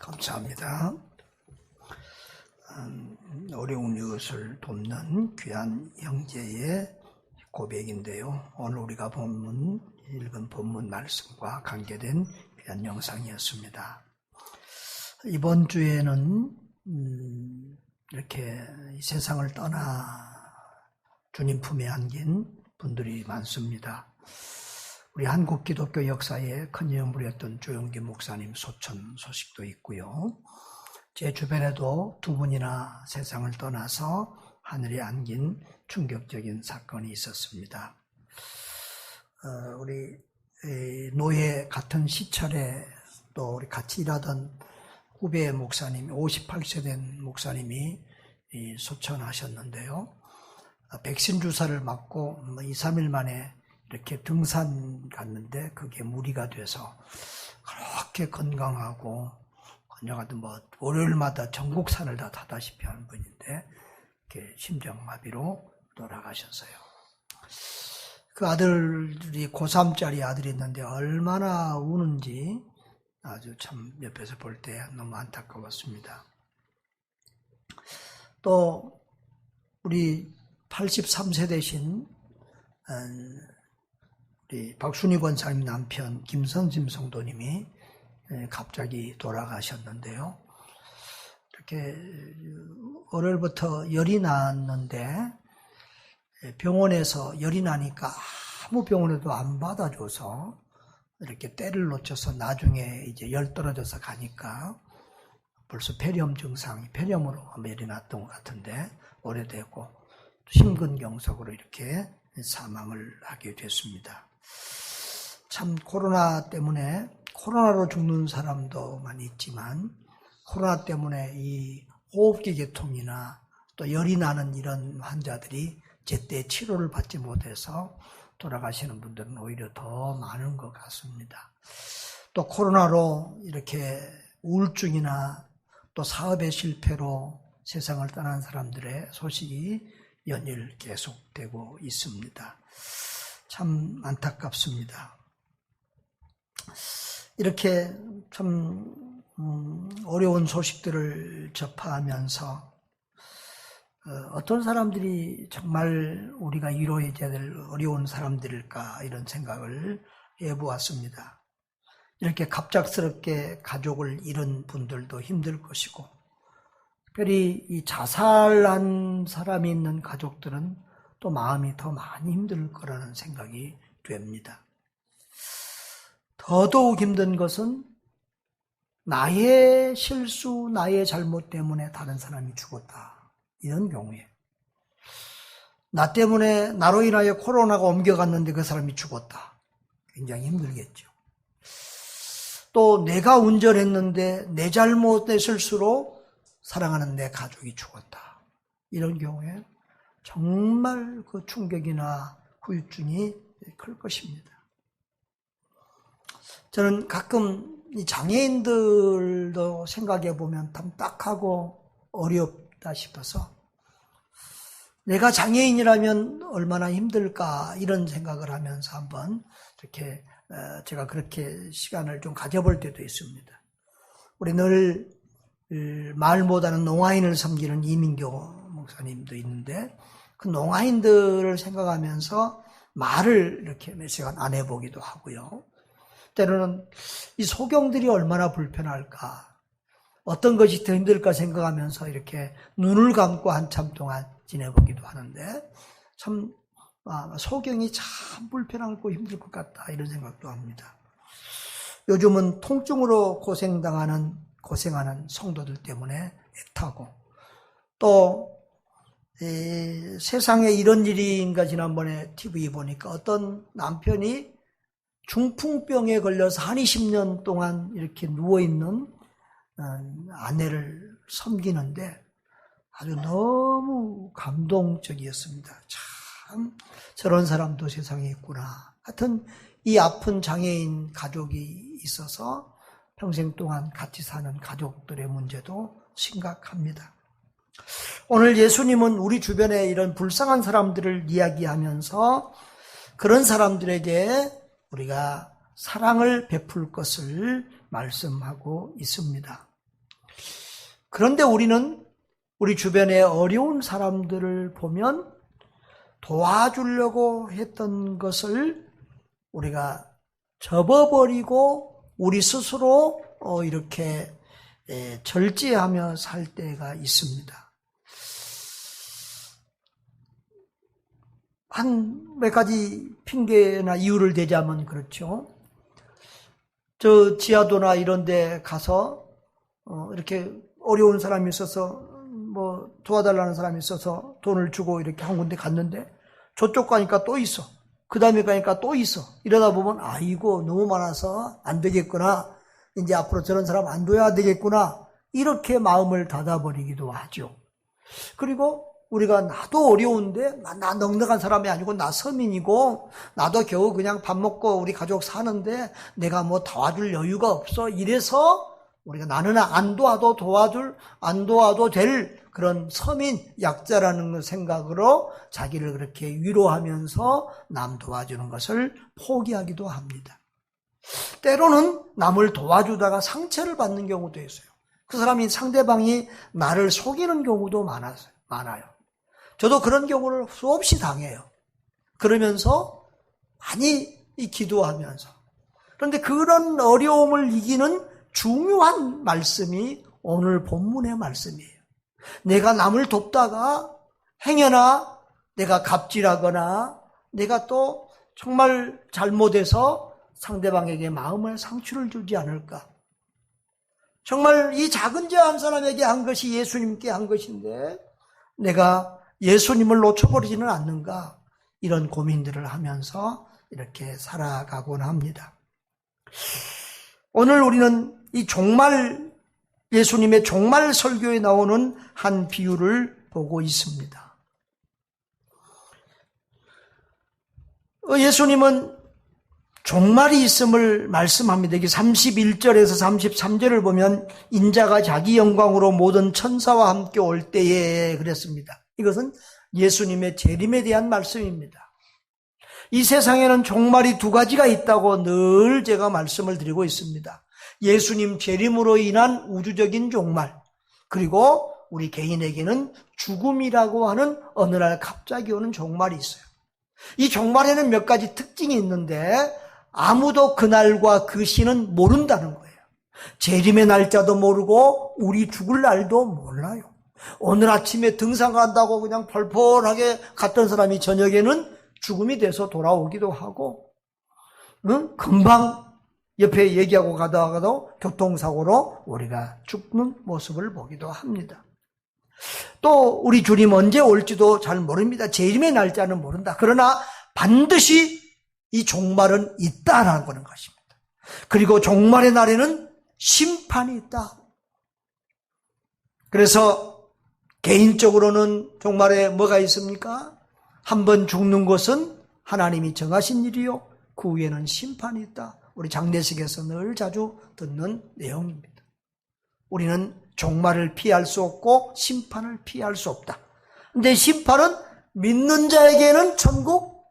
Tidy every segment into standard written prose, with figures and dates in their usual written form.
감사합니다. 어려운 이웃을 돕는 귀한 형제의 고백인데요. 오늘 우리가 읽은 본문 말씀과 관계된 귀한 영상이었습니다. 이번 주에는 이렇게 이 세상을 떠나 주님 품에 안긴 분들이 많습니다. 우리 한국 기독교 역사에 큰 영향을 부렸던 조용기 목사님 소천 소식도 있고요. 제 주변에도 두 분이나 세상을 떠나서 하늘에 안긴 충격적인 사건이 있었습니다. 우리 노예 같은 시철에 또 우리 같이 일하던 후배 목사님, 58세 된 목사님이 소천하셨는데요. 백신 주사를 맞고 2, 3일 만에 이렇게 등산 갔는데 그게 무리가 돼서 그렇게 건강하고 건강하던 월요일마다 전국산을 다 타다시피 하는 분인데 이렇게 심장마비로 돌아가셨어요. 그 아들이 고3짜리 아들이 있는데 얼마나 우는지 아주 참 옆에서 볼 때 너무 안타까웠습니다. 또 우리 83세 되신 우리 박순희 권사님 남편 김성심 성도님이 갑자기 돌아가셨는데요. 이렇게 월요일부터 열이 났는데 병원에서 열이 나니까 아무 병원에도 안 받아줘서 이렇게 때를 놓쳐서 나중에 이제 열 떨어져서 가니까 벌써 폐렴 증상이 폐렴으로 열이 났던 것 같은데 오래되고 심근경색으로 이렇게 사망을 하게 됐습니다. 참 코로나 때문에 코로나로 죽는 사람도 많이 있지만 코로나 때문에 이 호흡기 계통이나 또 열이 나는 이런 환자들이 제때 치료를 받지 못해서 돌아가시는 분들은 오히려 더 많은 것 같습니다. 또 코로나로 이렇게 우울증이나 또 사업의 실패로 세상을 떠난 사람들의 소식이 연일 계속되고 있습니다. 참 안타깝습니다. 이렇게 참 어려운 소식들을 접하면서 어떤 사람들이 정말 우리가 위로해줘야 될 어려운 사람들일까 이런 생각을 해보았습니다. 이렇게 갑작스럽게 가족을 잃은 분들도 힘들 것이고 특별히 이 자살한 사람이 있는 가족들은 또 마음이 더 많이 힘들 거라는 생각이 됩니다. 더더욱 힘든 것은 나의 실수, 나의 잘못 때문에 다른 사람이 죽었다. 이런 경우에 나 때문에 나로 인하여 코로나가 옮겨갔는데 그 사람이 죽었다. 굉장히 힘들겠죠. 또 내가 운전했는데 내 잘못의 실수로 사랑하는 내 가족이 죽었다. 이런 경우에 정말 그 충격이나 후유증이 클 것입니다. 저는 가끔 이 장애인들도 생각해 보면 답답하고 어렵다 싶어서 내가 장애인이라면 얼마나 힘들까 이런 생각을 하면서 한번 이렇게 제가 그렇게 시간을 좀 가져볼 때도 있습니다. 우리 늘 말 못하는 농아인을 섬기는 이민교 목사님도 있는데 그 농아인들을 생각하면서 말을 이렇게 몇 시간 안 해보기도 하고요. 때로는 이 소경들이 얼마나 불편할까, 어떤 것이 더 힘들까 생각하면서 이렇게 눈을 감고 한참 동안 지내보기도 하는데 참 소경이 참 불편하고 힘들 것 같다 이런 생각도 합니다. 요즘은 통증으로 고생하는 성도들 때문에 애타고 또 세상에 이런 일인가 지난번에 TV 보니까 어떤 남편이 중풍병에 걸려서 한 20년 동안 이렇게 누워있는 아내를 섬기는데 아주 너무 감동적이었습니다. 참 저런 사람도 세상에 있구나. 하여튼 이 아픈 장애인 가족이 있어서 평생 동안 같이 사는 가족들의 문제도 심각합니다. 오늘 예수님은 우리 주변에 이런 불쌍한 사람들을 이야기하면서 그런 사람들에게 우리가 사랑을 베풀 것을 말씀하고 있습니다. 그런데 우리는 우리 주변에 어려운 사람들을 보면 도와주려고 했던 것을 우리가 접어버리고 우리 스스로 이렇게 절제하며 살 때가 있습니다. 한 몇 가지 핑계나 이유를 대자면 그렇죠. 저 지하도나 이런 데 가서 이렇게 어려운 사람이 있어서 뭐 도와달라는 사람이 있어서 돈을 주고 이렇게 한 군데 갔는데 저쪽 가니까 또 있어. 그 다음에 가니까 또 있어. 이러다 보면 아이고 너무 많아서 안 되겠구나. 이제 앞으로 저런 사람 안 둬야 되겠구나. 이렇게 마음을 닫아버리기도 하죠. 그리고 우리가 나도 어려운데 나 넉넉한 사람이 아니고 나 서민이고 나도 겨우 그냥 밥 먹고 우리 가족 사는데 내가 뭐 도와줄 여유가 없어. 이래서 우리가 나는 안 도와도 안 도와도 될 그런 서민 약자라는 생각으로 자기를 그렇게 위로하면서 남 도와주는 것을 포기하기도 합니다. 때로는 남을 도와주다가 상처를 받는 경우도 있어요. 그 사람이 상대방이 나를 속이는 경우도 많아요. 저도 그런 경우를 수없이 당해요. 그러면서 많이 기도하면서. 그런데 그런 어려움을 이기는 중요한 말씀이 오늘 본문의 말씀이에요. 내가 남을 돕다가 행여나 내가 갑질하거나 내가 또 정말 잘못해서 상대방에게 마음의 상처를 주지 않을까. 정말 이 작은 자 한 사람에게 한 것이 예수님께 한 것인데 내가 예수님을 놓쳐버리지는 않는가, 이런 고민들을 하면서 이렇게 살아가곤 합니다. 오늘 우리는 이 예수님의 종말 설교에 나오는 한 비유를 보고 있습니다. 예수님은 종말이 있음을 말씀합니다. 여기 31절에서 33절을 보면 인자가 자기 영광으로 모든 천사와 함께 올 때에 그랬습니다. 이것은 예수님의 재림에 대한 말씀입니다. 이 세상에는 종말이 두 가지가 있다고 늘 제가 말씀을 드리고 있습니다. 예수님 재림으로 인한 우주적인 종말, 그리고 우리 개인에게는 죽음이라고 하는 어느 날 갑자기 오는 종말이 있어요. 이 종말에는 몇 가지 특징이 있는데 아무도 그날과 그 시는 모른다는 거예요. 재림의 날짜도 모르고 우리 죽을 날도 몰라요. 오늘 아침에 등산 간다고 그냥 펄펄하게 갔던 사람이 저녁에는 죽음이 돼서 돌아오기도 하고, 금방 옆에 얘기하고 가다가도 교통사고로 우리가 죽는 모습을 보기도 합니다. 또 우리 주님 언제 올지도 잘 모릅니다. 재림의 날짜는 모른다. 그러나 반드시 이 종말은 있다라는 것입니다. 그리고 종말의 날에는 심판이 있다. 그래서 개인적으로는 종말에 뭐가 있습니까? 한번 죽는 것은 하나님이 정하신 일이요, 그 후에는 심판이 있다. 우리 장례식에서 늘 자주 듣는 내용입니다. 우리는 종말을 피할 수 없고 심판을 피할 수 없다. 근데 심판은 믿는 자에게는 천국,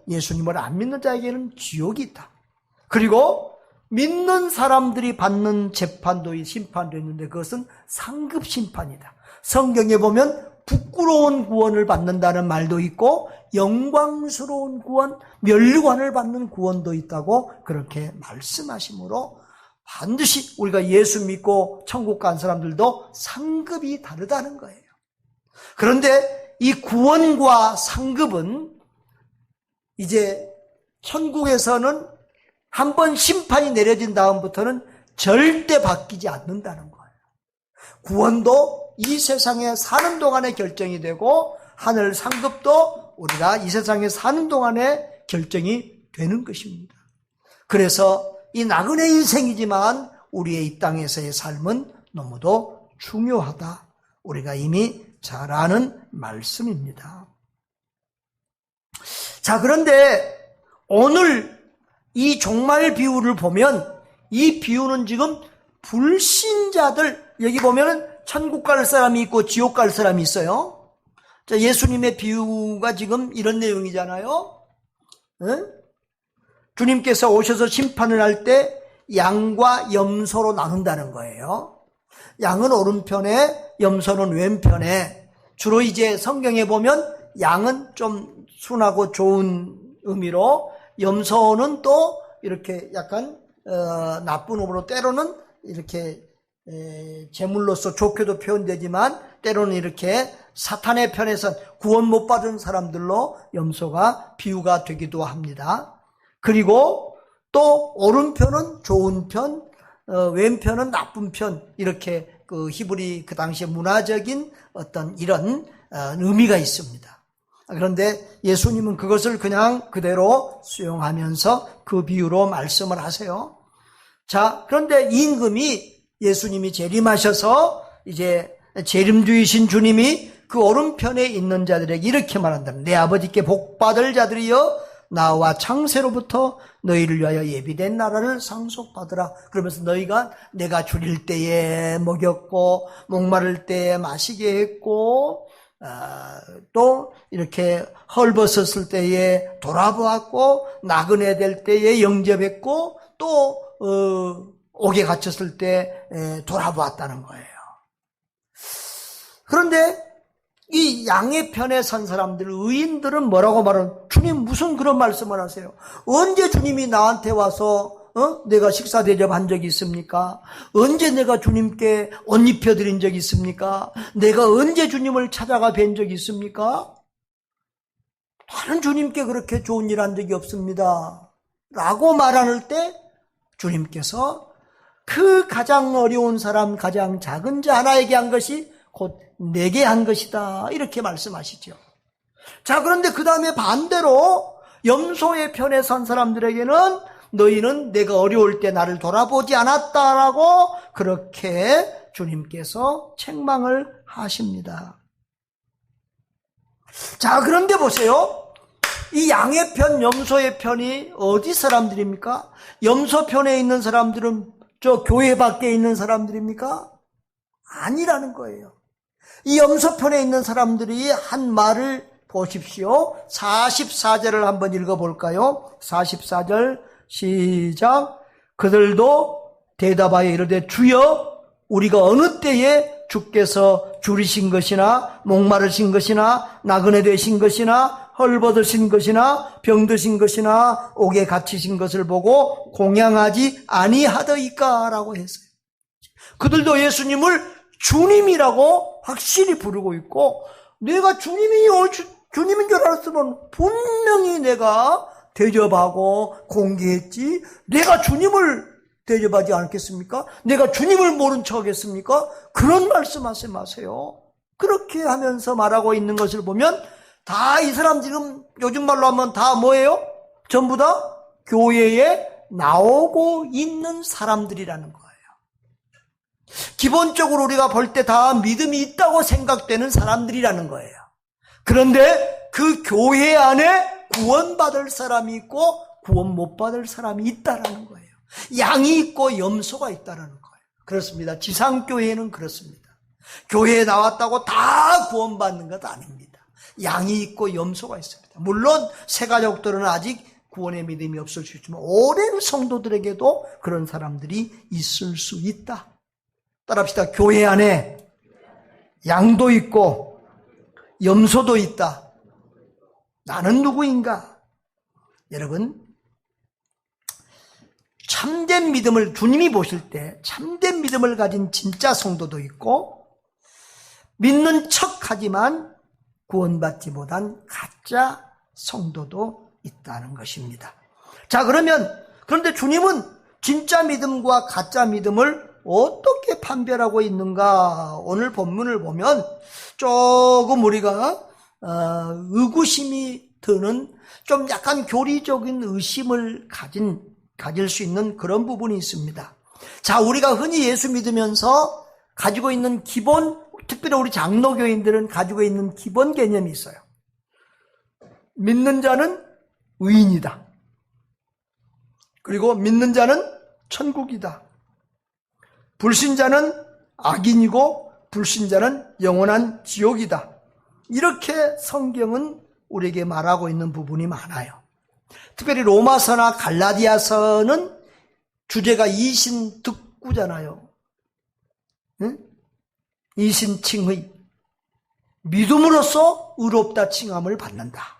예수님을 안 믿는 자에게는 지옥이 있다. 그리고 믿는 사람들이 받는 재판도, 심판도 있는데 그것은 상급 심판이다. 성경에 보면 부끄러운 구원을 받는다는 말도 있고 영광스러운 구원, 멸관을 받는 구원도 있다고 그렇게 말씀하시므로 반드시 우리가 예수 믿고 천국 간 사람들도 상급이 다르다는 거예요. 그런데 이 구원과 상급은 이제 천국에서는 한번 심판이 내려진 다음부터는 절대 바뀌지 않는다는 거예요. 구원도 이 세상에 사는 동안에 결정이 되고 하늘 상급도 우리가 이 세상에 사는 동안에 결정이 되는 것입니다. 그래서 이 나그네 인생이지만 우리의 이 땅에서의 삶은 너무도 중요하다. 우리가 이미 잘 아는 말씀입니다. 자, 그런데 오늘 이 종말 비유를 보면 이 비유는 지금 불신자들, 여기 보면은 천국 갈 사람이 있고 지옥 갈 사람이 있어요. 자, 예수님의 비유가 지금 이런 내용이잖아요. 주님께서 오셔서 심판을 할 때 양과 염소로 나눈다는 거예요. 양은 오른편에, 염소는 왼편에. 주로 이제 성경에 보면 양은 좀 순하고 좋은 의미로, 염소는 또 이렇게 약간 나쁜 의미로, 때로는 이렇게 제물로서 좋게도 표현되지만 때로는 이렇게 사탄의 편에선 구원 못 받은 사람들로 염소가 비유가 되기도 합니다. 그리고 또 오른편은 좋은 편, 왼편은 나쁜 편, 이렇게 그 히브리 그 당시의 문화적인 어떤 이런 의미가 있습니다. 그런데 예수님은 그것을 그냥 그대로 수용하면서 그 비유로 말씀을 하세요. 자, 그런데 임금이, 예수님이 재림하셔서 이제 재림주이신 주님이 그 오른편에 있는 자들에게 이렇게 말한다. 내 아버지께 복받을 자들이여, 나와 창세로부터 너희를 위하여 예비된 나라를 상속받으라. 그러면서 너희가 내가 줄일 때에 먹였고, 목마를 때에 마시게 했고, 또 이렇게 헐벗었을 때에 돌아보았고, 나그네 될 때에 영접했고, 또 옥에 갇혔을 때 돌아보았다는 거예요. 그런데 이 양의 편에 선 사람들, 의인들은 뭐라고 말하는, 주님 무슨 그런 말씀을 하세요? 언제 주님이 나한테 와서 내가 식사 대접한 적이 있습니까? 언제 내가 주님께 옷 입혀드린 적이 있습니까? 내가 언제 주님을 찾아가 뵌 적이 있습니까? 나는 주님께 그렇게 좋은 일 한 적이 없습니다 라고 말할 때 주님께서 그 가장 어려운 사람, 가장 작은 자 하나에게 한 것이 곧 내게 한 것이다, 이렇게 말씀하시죠. 자, 그런데 그 다음에 반대로 염소의 편에 선 사람들에게는 너희는 내가 어려울 때 나를 돌아보지 않았다라고 그렇게 주님께서 책망을 하십니다. 자, 그런데 보세요. 이 양의 편, 염소의 편이 어디 사람들입니까? 염소 편에 있는 사람들은 저 교회 밖에 있는 사람들입니까? 아니라는 거예요. 이 염소 편에 있는 사람들이 한 말을 보십시오. 44절을 한번 읽어볼까요? 44절 시작. 그들도 대답하여 이르되 주여, 우리가 어느 때에 주께서 줄이신 것이나 목마르신 것이나 나그네 되신 것이나 헐벗으신 것이나 병드신 것이나 옥에 갇히신 것을 보고 공양하지 아니하더이까 라고 했어요. 그들도 예수님을 주님이라고 확실히 부르고 있고, 내가 주님인 줄 알았으면 분명히 내가 대접하고 공개했지, 내가 주님을 대접하지 않겠습니까? 내가 주님을 모른 척 하겠습니까? 그런 말씀하지 마세요. 그렇게 하면서 말하고 있는 것을 보면 다 이 사람 지금 요즘 말로 하면 다 뭐예요? 전부 다 교회에 나오고 있는 사람들이라는 거예요. 기본적으로 우리가 볼 때 다 믿음이 있다고 생각되는 사람들이라는 거예요. 그런데 그 교회 안에 구원받을 사람이 있고 구원 못 받을 사람이 있다라는 거예요. 양이 있고 염소가 있다라는 거예요. 그렇습니다. 지상교회는 그렇습니다. 교회에 나왔다고 다 구원받는 것 아닙니다. 양이 있고 염소가 있습니다. 물론 새가족들은 아직 구원의 믿음이 없을 수 있지만 오랜 성도들에게도 그런 사람들이 있을 수 있다. 따라합시다. 교회 안에 양도 있고 염소도 있다. 나는 누구인가? 여러분, 참된 믿음을 주님이 보실 때 참된 믿음을 가진 진짜 성도도 있고, 믿는 척하지만 구원받지 못한 가짜 성도도 있다는 것입니다. 자, 그런데 주님은 진짜 믿음과 가짜 믿음을 어떻게 판별하고 있는가? 오늘 본문을 보면 조금 우리가 의구심이 드는, 좀 약간 교리적인 의심을 가질 수 있는 그런 부분이 있습니다. 자, 우리가 흔히 예수 믿으면서 가지고 있는 기본, 특별히 우리 장로교인들은 가지고 있는 기본 개념이 있어요. 믿는 자는 의인이다. 그리고 믿는 자는 천국이다. 불신자는 악인이고 불신자는 영원한 지옥이다. 이렇게 성경은 우리에게 말하고 있는 부분이 많아요. 특별히 로마서나 갈라디아서는 주제가 이신득구잖아요. 이신칭의 믿음으로써 의롭다 칭함을 받는다.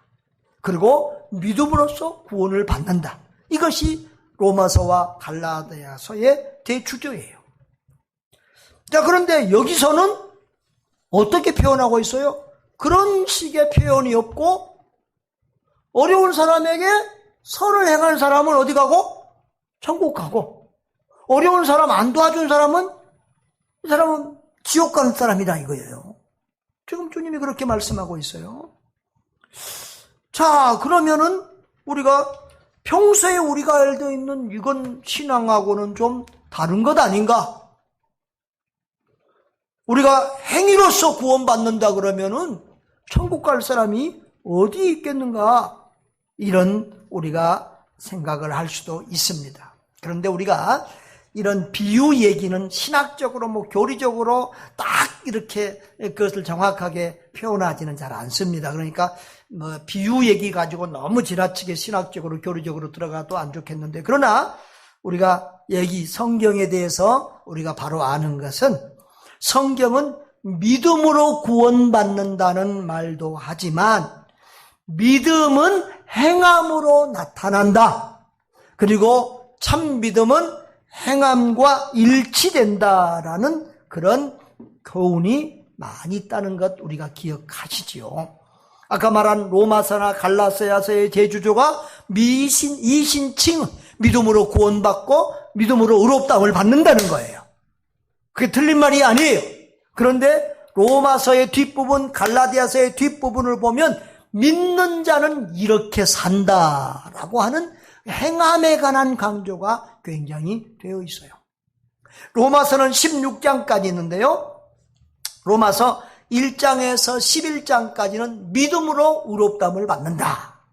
그리고 믿음으로써 구원을 받는다. 이것이 로마서와 갈라디아서의 대주조예요. 자, 그런데 여기서는 어떻게 표현하고 있어요? 그런 식의 표현이 없고, 어려운 사람에게 선을 행한 사람은 어디 가고? 천국 가고, 어려운 사람 안 도와준 사람은, 이 사람은 지옥 가는 사람이다 이거예요. 지금 주님이 그렇게 말씀하고 있어요. 자, 그러면은 우리가 평소에 우리가 알고 있는 이건 신앙하고는 좀 다른 것 아닌가? 우리가 행위로서 구원받는다 그러면은 천국 갈 사람이 어디 있겠는가? 이런 우리가 생각을 할 수도 있습니다. 그런데 우리가 이런 비유 얘기는 신학적으로 교리적으로 딱 이렇게 그것을 정확하게 표현하지는 잘 않습니다. 그러니까 비유 얘기 가지고 너무 지나치게 신학적으로 교리적으로 들어가도 안 좋겠는데, 그러나 우리가 여기 성경에 대해서 우리가 바로 아는 것은, 성경은 믿음으로 구원받는다는 말도 하지만 믿음은 행함으로 나타난다. 그리고 참 믿음은 행함과 일치된다라는 그런 교훈이 많이 있다는 것 우리가 기억하시지요. 아까 말한 로마서나 갈라디아서의 대주조가 이신칭, 믿음으로 구원받고 믿음으로 의롭다함을 받는다는 거예요. 그게 틀린 말이 아니에요. 그런데 로마서의 뒷부분, 갈라디아서의 뒷부분을 보면 믿는 자는 이렇게 산다라고 하는 행함에 관한 강조가 굉장히 되어 있어요. 로마서는 16장까지 있는데요. 로마서 1장에서 11장까지는 믿음으로 의롭다함을 받는다,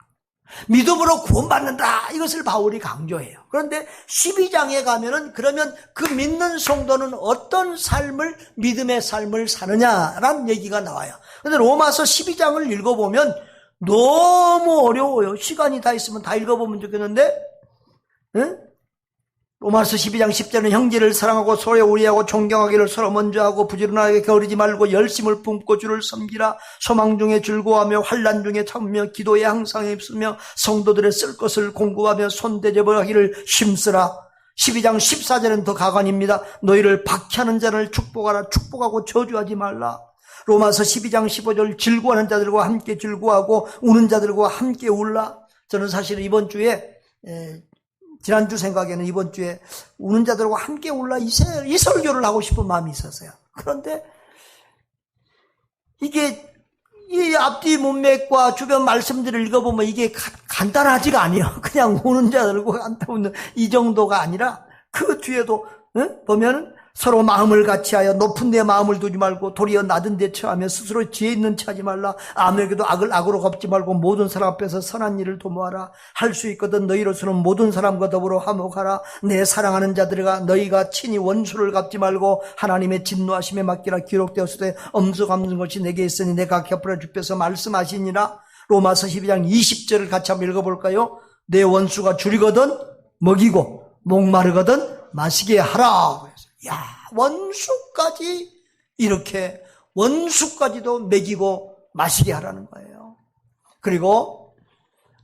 믿음으로 구원받는다, 이것을 바울이 강조해요. 그런데 12장에 가면은 그러면 그 믿는 성도는 어떤 삶을, 믿음의 삶을 사느냐라는 얘기가 나와요. 그런데 로마서 12장을 읽어보면 너무 어려워요. 시간이 다 있으면 다 읽어보면 좋겠는데, 로마서 12장 10절은 형제를 사랑하고 서로 우애하고 존경하기를 서로 먼저 하고 부지런하게 게으르지 말고 열심을 품고 주를 섬기라. 소망 중에 즐거워하며 환난 중에 참으며 기도에 항상 힘쓰며 성도들의 쓸 것을 공부하며 손대접하기를 힘쓰라. 12장 14절은 더 가관입니다. 너희를 박해하는 자를 축복하라. 축복하고 저주하지 말라. 로마서 12장 15절 즐거워하는 자들과 함께 즐거워하고 우는 자들과 함께 울라. 저는 사실 이번 주에 지난주 생각에는 이번 주에 우는 자들과 함께 울라 이 설교를 하고 싶은 마음이 있었어요. 그런데 이게 이 앞뒤 문맥과 주변 말씀들을 읽어보면 이게 간단하지가 아니에요. 그냥 우는 자들과 함께 웃는 이 정도가 아니라 그 뒤에도 보면은 서로 마음을 같이하여 높은 데 마음을 두지 말고 도리어 낮은 데 처하며 스스로 지혜 있는 체 하지 말라. 아무에게도 악을 악으로 갚지 말고 모든 사람 앞에서 선한 일을 도모하라. 할 수 있거든 너희로서는 모든 사람과 더불어 화목하라. 내 사랑하는 자들아 너희가 친히 원수를 갚지 말고 하나님의 진노하심에 맡기라. 기록되었을 때 엄수 갚는 것이 내게 있으니 내가 갚으라 주께서 말씀하시니라. 로마서 12장 20절을 같이 한번 읽어볼까요? 내 원수가 줄이거든 먹이고 목마르거든 마시게 하라. 야, 원수까지 이렇게 원수까지도 먹이고 마시게 하라는 거예요. 그리고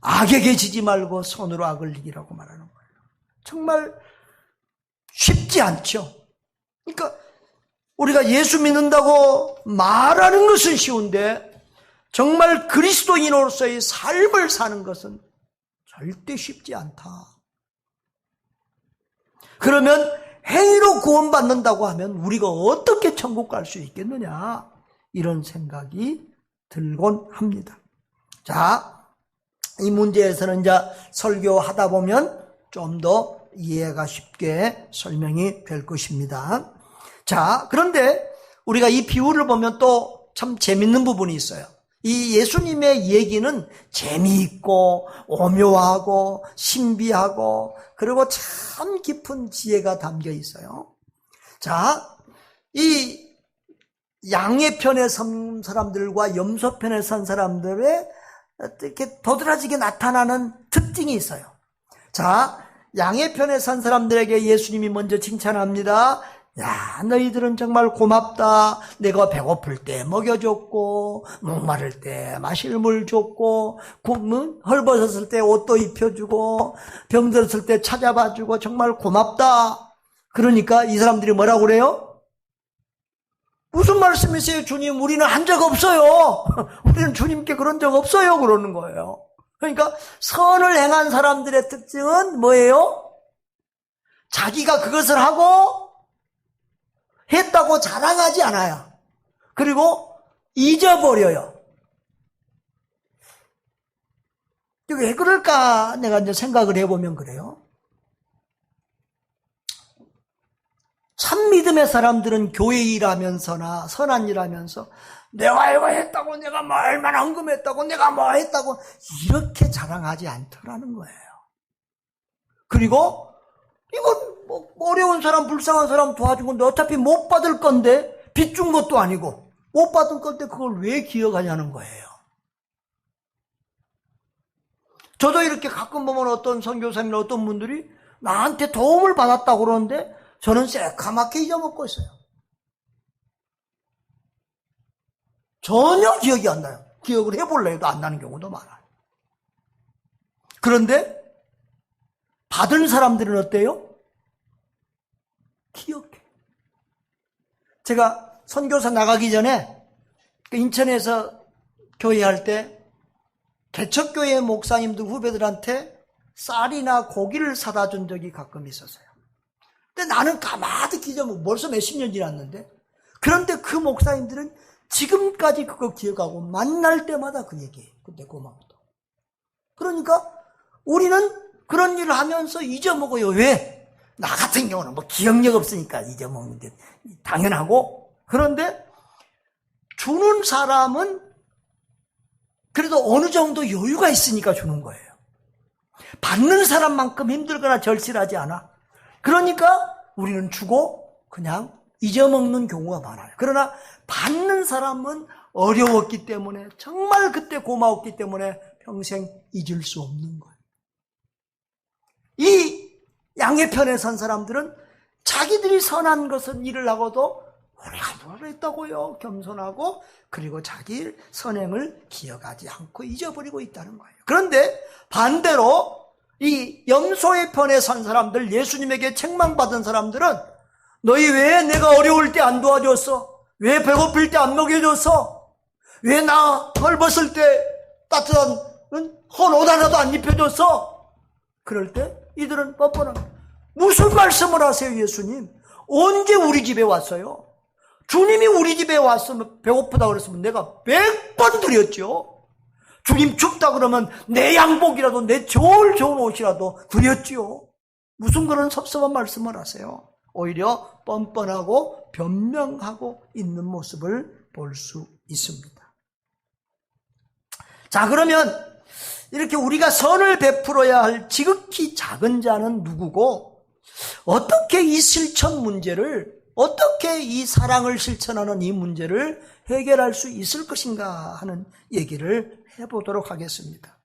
악에게 지지 말고 손으로 악을 이기라고 말하는 거예요. 정말 쉽지 않죠. 그러니까 우리가 예수 믿는다고 말하는 것은 쉬운데 정말 그리스도인으로서의 삶을 사는 것은 절대 쉽지 않다. 그러면 행위로 구원받는다고 하면 우리가 어떻게 천국 갈 수 있겠느냐, 이런 생각이 들곤 합니다. 자, 이 문제에서는 이제 설교하다 보면 좀 더 이해가 쉽게 설명이 될 것입니다. 자, 그런데 우리가 이 비유를 보면 또 참 재밌는 부분이 있어요. 이 예수님의 얘기는 재미있고 오묘하고 신비하고 그리고 참 깊은 지혜가 담겨 있어요. 자, 이 양의 편에 선 사람들과 염소 편에 선 사람들의 이렇게 도드라지게 나타나는 특징이 있어요. 자, 양의 편에 선 사람들에게 예수님이 먼저 칭찬합니다. 야, 너희들은 정말 고맙다. 내가 배고플 때 먹여줬고, 목마를 때 마실 물 줬고, 헐벗었을 때 옷도 입혀주고, 병들었을 때 찾아봐주고, 정말 고맙다. 그러니까 이 사람들이 뭐라고 그래요? 무슨 말씀이세요, 주님? 우리는 한 적 없어요. 우리는 주님께 그런 적 없어요. 그러는 거예요. 그러니까 선을 행한 사람들의 특징은 뭐예요? 자기가 그것을 하고 했다고 자랑하지 않아요. 그리고 잊어버려요. 왜 그럴까? 내가 이제 생각을 해보면 그래요. 참 믿음의 사람들은 교회 일하면서나 선한 일하면서 내가 이거 했다고, 내가 뭐 얼마나 헌금했다고, 내가 뭐 했다고 이렇게 자랑하지 않더라는 거예요. 그리고 이건 뭐 어려운 사람, 불쌍한 사람 도와준 건데 어차피 못 받을 건데, 빚 준 것도 아니고 못 받을 건데 그걸 왜 기억하냐는 거예요. 저도 이렇게 가끔 보면 어떤 선교사님이나 어떤 분들이 나한테 도움을 받았다고 그러는데 저는 새카맣게 잊어먹고 있어요. 전혀 기억이 안 나요. 기억을 해볼래 해도 안 나는 경우도 많아요. 그런데 받은 사람들은 어때요? 기억해. 제가 선교사 나가기 전에 인천에서 교회할 때 개척교회 목사님들 후배들한테 쌀이나 고기를 사다 준 적이 가끔 있었어요. 근데 나는 가만히 기억하고 벌써 몇십 년 지났는데, 그런데 그 목사님들은 지금까지 그거 기억하고 만날 때마다 그 얘기해요. 그때 고마웠다. 그러니까 우리는 그런 일을 하면서 잊어먹어요. 왜? 나 같은 경우는 뭐 기억력 없으니까 잊어먹는 게 당연하고, 그런데 주는 사람은 그래도 어느 정도 여유가 있으니까 주는 거예요. 받는 사람만큼 힘들거나 절실하지 않아. 그러니까 우리는 주고 그냥 잊어먹는 경우가 많아요. 그러나 받는 사람은 어려웠기 때문에, 정말 그때 고마웠기 때문에 평생 잊을 수 없는 거예요. 이 양의 편에 선 사람들은 자기들이 선한 것은 일을 하고도 우리가 뭘 했다고요? 겸손하고, 그리고 자기 선행을 기억하지 않고 잊어버리고 있다는 거예요. 그런데 반대로 이 염소의 편에 선 사람들, 예수님에게 책망받은 사람들은 너희 왜 내가 어려울 때 안 도와줬어? 왜 배고플 때 안 먹여줬어? 왜 나 헐벗을 때 따뜻한 헌 옷 하나도 안 입혀줬어? 그럴 때 이들은 뻔뻔한, 무슨 말씀을 하세요, 예수님? 언제 우리 집에 왔어요? 주님이 우리 집에 왔으면 배고프다 그랬으면 내가 100번 드렸죠. 주님 춥다 그러면 내 양복이라도, 내 좋은 옷이라도 드렸죠. 무슨 그런 섭섭한 말씀을 하세요? 오히려 뻔뻔하고 변명하고 있는 모습을 볼 수 있습니다. 자, 그러면 이렇게 우리가 선을 베풀어야 할 지극히 작은 자는 누구고, 어떻게 이 실천 문제를, 어떻게 이 사랑을 실천하는 이 문제를 해결할 수 있을 것인가 하는 얘기를 해보도록 하겠습니다.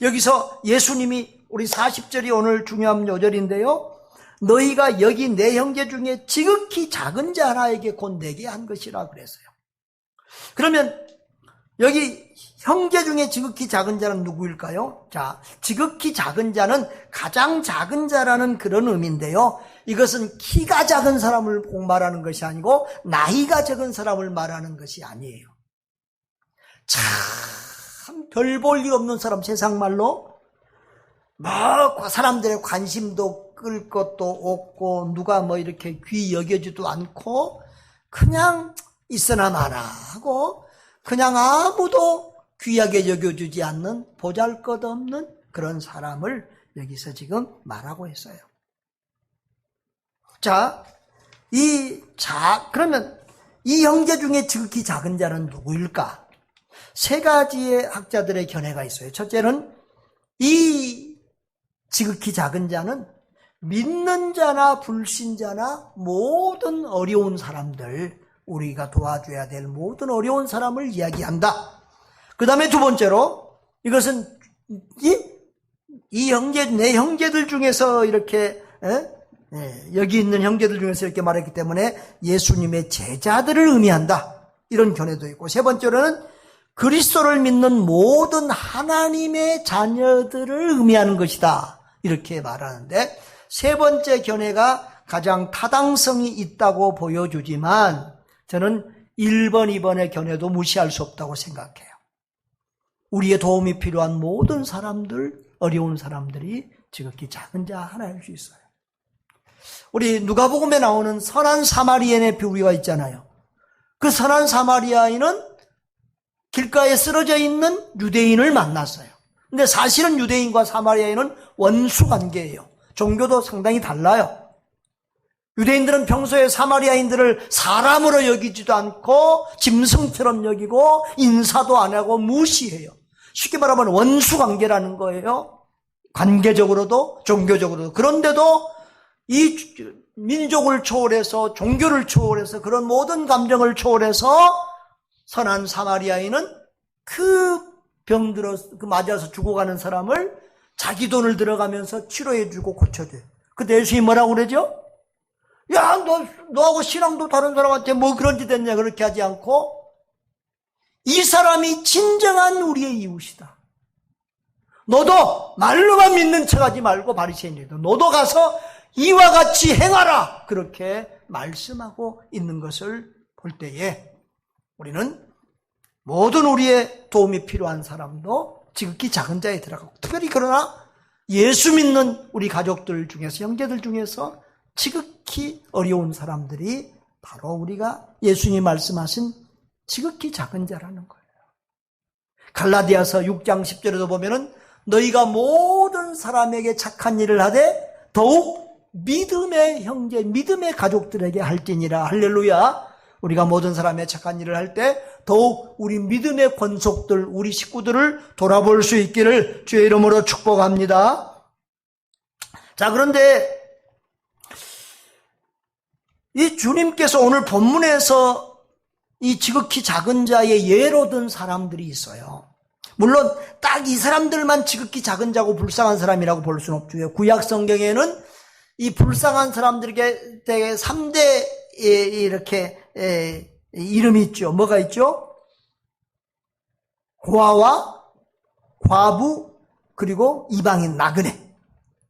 여기서 예수님이, 우리 40절이 오늘 중요한 요절인데요, 너희가 여기 내 형제 중에 지극히 작은 자 하나에게 곧 내게 한 것이라 그랬어요. 그러면 여기 형제 중에 지극히 작은 자는 누구일까요? 자, 지극히 작은 자는 가장 작은 자라는 그런 의미인데요, 이것은 키가 작은 사람을 말하는 것이 아니고 나이가 적은 사람을 말하는 것이 아니에요. 참 별 볼 일 없는 사람, 세상 말로 뭐 사람들의 관심도 끌 것도 없고, 누가 뭐 이렇게 귀 여겨지도 않고, 그냥 있으나 마나 하고 그냥 아무도 귀하게 여겨주지 않는 보잘것없는 그런 사람을 여기서 지금 말하고 있어요. 자, 그러면 이 형제 중에 지극히 작은 자는 누구일까? 세 가지의 학자들의 견해가 있어요. 첫째는 이 지극히 작은 자는 믿는 자나 불신자나 모든 어려운 사람들, 우리가 도와줘야 될 모든 어려운 사람을 이야기한다. 그 다음에 두 번째로, 이것은 내 형제들 중에서 이렇게 여기 있는 형제들 중에서 이렇게 말했기 때문에 예수님의 제자들을 의미한다. 이런 견해도 있고, 세 번째로는 그리스도를 믿는 모든 하나님의 자녀들을 의미하는 것이다. 이렇게 말하는데, 세 번째 견해가 가장 타당성이 있다고 보여주지만 저는 1번, 2번의 견해도 무시할 수 없다고 생각해요. 우리의 도움이 필요한 모든 사람들, 어려운 사람들이 지극히 작은 자 하나일 수 있어요. 우리 누가복음에 나오는 선한 사마리아인의 비유가 있잖아요. 그 선한 사마리아인은 길가에 쓰러져 있는 유대인을 만났어요. 근데 사실은 유대인과 사마리아인은 원수 관계예요. 종교도 상당히 달라요. 유대인들은 평소에 사마리아인들을 사람으로 여기지도 않고 짐승처럼 여기고 인사도 안 하고 무시해요. 쉽게 말하면 원수 관계라는 거예요. 관계적으로도 종교적으로도. 그런데도 이 민족을 초월해서 종교를 초월해서 그런 모든 감정을 초월해서 선한 사마리아인은 그 병들어 맞아서 죽어가는 사람을 자기 돈을 들어가면서 치료해주고 고쳐줘요. 그때 예수님이 뭐라고 그러죠? 야, 너하고 신앙도 다른 사람한테 뭐 그런 짓 했냐, 그렇게 하지 않고, 이 사람이 진정한 우리의 이웃이다. 너도 말로만 믿는 척 하지 말고, 바리새인들도 너도 가서 이와 같이 행하라. 그렇게 말씀하고 있는 것을 볼 때에 우리는 모든 우리의 도움이 필요한 사람도 지극히 작은 자에 들어가고, 특별히 그러나 예수 믿는 우리 가족들 중에서, 형제들 중에서 지극히 어려운 사람들이 바로 우리가 예수님이 말씀하신 지극히 작은 자라는 거예요. 갈라디아서 6장 10절에도 보면은 너희가 모든 사람에게 착한 일을 하되 더욱 믿음의 형제, 믿음의 가족들에게 할지니라. 할렐루야. 우리가 모든 사람의 착한 일을 할 때 더욱 우리 믿음의 권속들, 우리 식구들을 돌아볼 수 있기를 주의 이름으로 축복합니다. 자, 그런데 이 주님께서 오늘 본문에서 이 지극히 작은 자의 예로 든 사람들이 있어요. 물론 딱 이 사람들만 지극히 작은 자고 불쌍한 사람이라고 볼 수는 없죠. 구약 성경에는 이 불쌍한 사람들에게 3대 이렇게 이름이 있죠. 뭐가 있죠? 고아와 과부 그리고 이방인 나그네.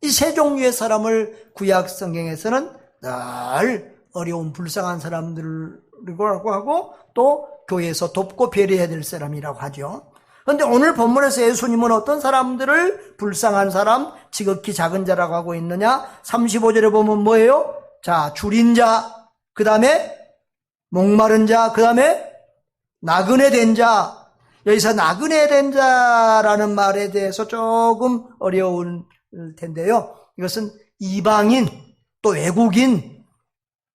이 세 종류의 사람을 구약 성경에서는 늘 어려운 불쌍한 사람들이라고 하고 또 교회에서 돕고 배려해야 될 사람이라고 하죠. 그런데 오늘 본문에서 예수님은 어떤 사람들을 불쌍한 사람, 지극히 작은 자라고 하고 있느냐? 35절에 보면 뭐예요? 자, 줄인 자, 그 다음에 목마른 자, 그 다음에 나그네 된 자. 여기서 나그네 된 자라는 말에 대해서 조금 어려울 텐데요. 이것은 이방인, 또 외국인,